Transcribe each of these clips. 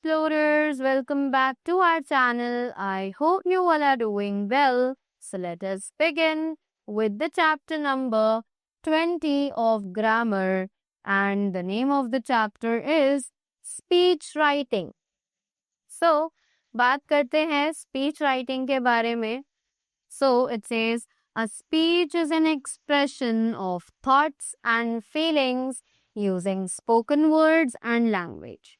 explorers, welcome back to our channel. I hope you all are doing well. So let us begin with the chapter number 20 of grammar, and the name of the chapter is speech writing. So बात करते हैं speech writing के बारे में. So it says a speech is an expression of thoughts and feelings using spoken words and language.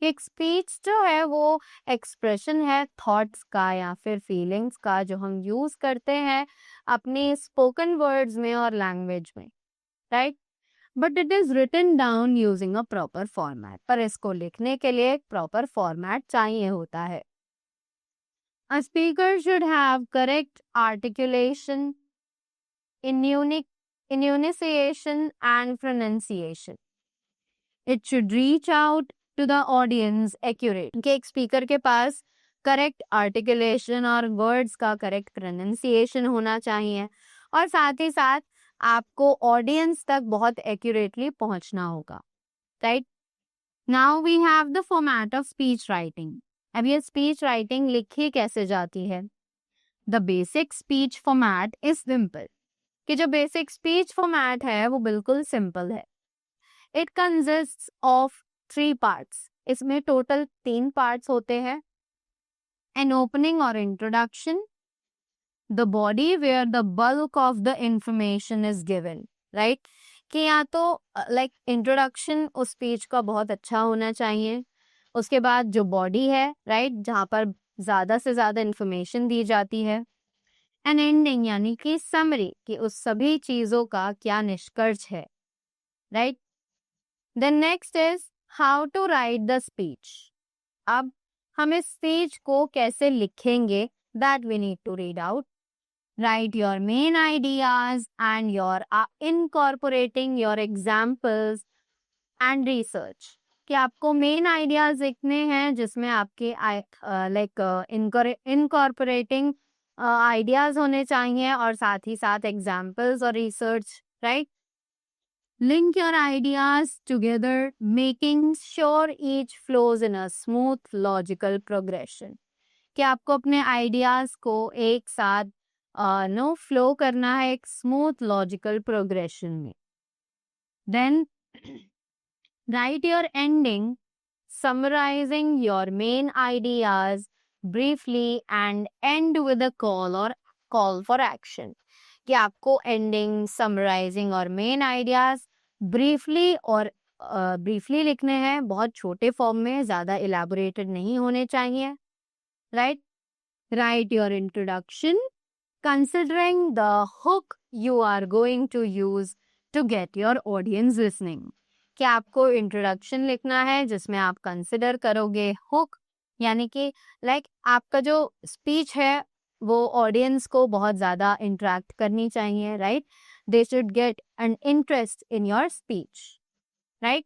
एक speech जो है वो एक्सप्रेशन है थॉट्स का या फिर फीलिंग्स का जो हम यूज करते हैं अपनी स्पोकन वर्ड्स में और लैंग्वेज में, right. But it is written down using a proper format. पर इसको लिखने के लिए एक प्रॉपर फॉर्मेट चाहिए होता है. A speaker should have correct articulation, enunciation, and pronunciation. It should reach out to the audience accurate. कि एक स्पीकर के पास करेक्ट आर्टिकुलेशन और वर्ड्स का करेक्ट प्रोनाउंसिएशन होना चाहिए और साथ ही साथ आपको ऑडियंस तक बहुत एक्यूरेटली पहुंचना होगा, right. Now we have the format of speech writing. अब ये स्पीच राइटिंग लिखी कैसे जाती है? The basic speech format is simple. कि जो बेसिक स्पीच फॉर्मेट है वो बिल्कुल सिंपल है. It consists of 3 parts. इसमें टोटल 3 पार्ट्स होते हैं. एन ओपनिंग और introduction, the body where the bulk of the information is given, right. कि या तो लाइक इंट्रोडक्शन उस स्पीच का बहुत अच्छा होना चाहिए, उसके बाद जो बॉडी है, राइट, जहाँ पर ज्यादा से ज्यादा इंफॉर्मेशन दी जाती है, एंड एंडिंग यानी कि समरी कि उस सभी चीजों का क्या निष्कर्ष है, right. Then next is how to write the speech. अब हम इस स्पीच को कैसे लिखेंगे, that we need to read out. Write your main ideas and your incorporating your examples and research. कि आपको मेन आइडियाज लिखने हैं जिसमें आपके लाइक इनकॉर्पोरेटिंग आइडियाज होने चाहिए और साथ ही साथ एग्जाम्पल्स और research, right. Link your ideas together making sure each flows in a smooth logical progression. कि आपको अपने आइडियाज को एक साथ फ्लो करना है एक स्मूथ लॉजिकल प्रोग्रेशन में. Then write your ending summarising your main ideas briefly and and with a call for action. कि आपको एंडिंग, समराइजिंग और मेन आइडियाज ब्रीफली लिखने हैं, बहुत छोटे फॉर्म में, ज्यादा इलैबोरेटेड नहीं होने चाहिए, right. Right your introduction considering the hook you are going to use to get your audience listening. कि आपको इंट्रोडक्शन लिखना है जिसमें आप कंसिडर करोगे हुक, यानी कि लाइक आपका जो स्पीच है वो ऑडियंस को बहुत ज्यादा इंटरेक्ट करनी चाहिए, right. They should get an interest in your speech, right.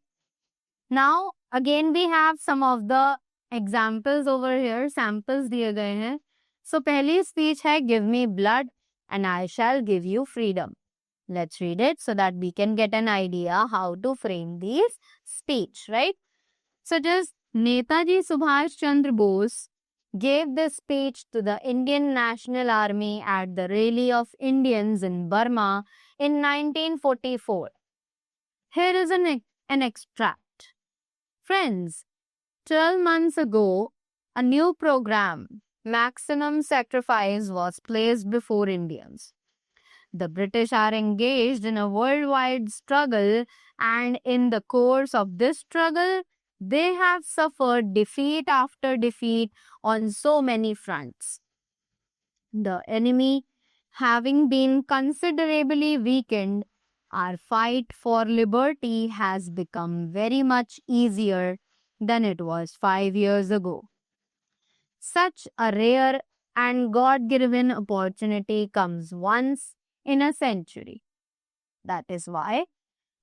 Now again we have some of the examples over here. Samples दिए गए हैं. So पहली स्पीच है give me blood and I shall give you freedom. Let's read it so that we can get an idea how to frame this speech, right? So just Netaji Subhash Chandra Bose gave this speech to the Indian National Army at the Rally of Indians in Burma in 1944. Here is an extract. Friends, 12 months ago, a new program, Maximum Sacrifice, was placed before Indians. The British are engaged in a worldwide struggle, and in the course of this struggle, they have suffered defeat after defeat on so many fronts. The enemy, having been considerably weakened, our fight for liberty has become very much easier than it was 5 years ago. Such a rare and God-given opportunity comes once in a century. That is why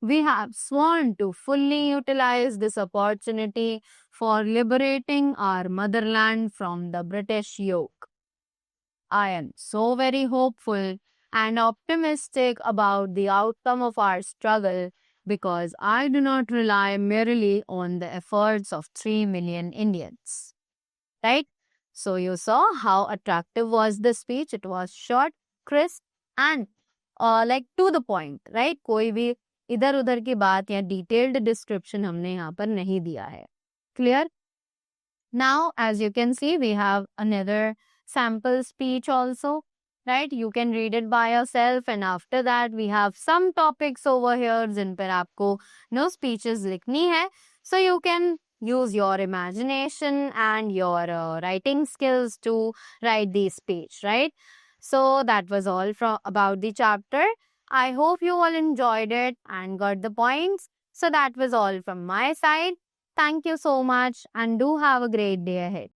we have sworn to fully utilize this opportunity for liberating our motherland from the British yoke. I am so very hopeful and optimistic about the outcome of our struggle because I do not rely merely on the efforts of 3 million Indians. Right? So you saw how attractive was the speech. It was short, crisp, and like to the point, right? कोई भी इधर उधर की बात या detailed description हमने यहाँ पर नहीं दिया है. Clear? Now, as you can see, we have another sample speech also, right? You can read it by yourself, and after that, we have some topics over here जिन पर आपको no speeches लिखनी है. So you can use your imagination and your writing skills to write the speech, right? So that was all from about the chapter. I hope you all enjoyed it and got the points. So that was all from my side. Thank you so much and do have a great day ahead.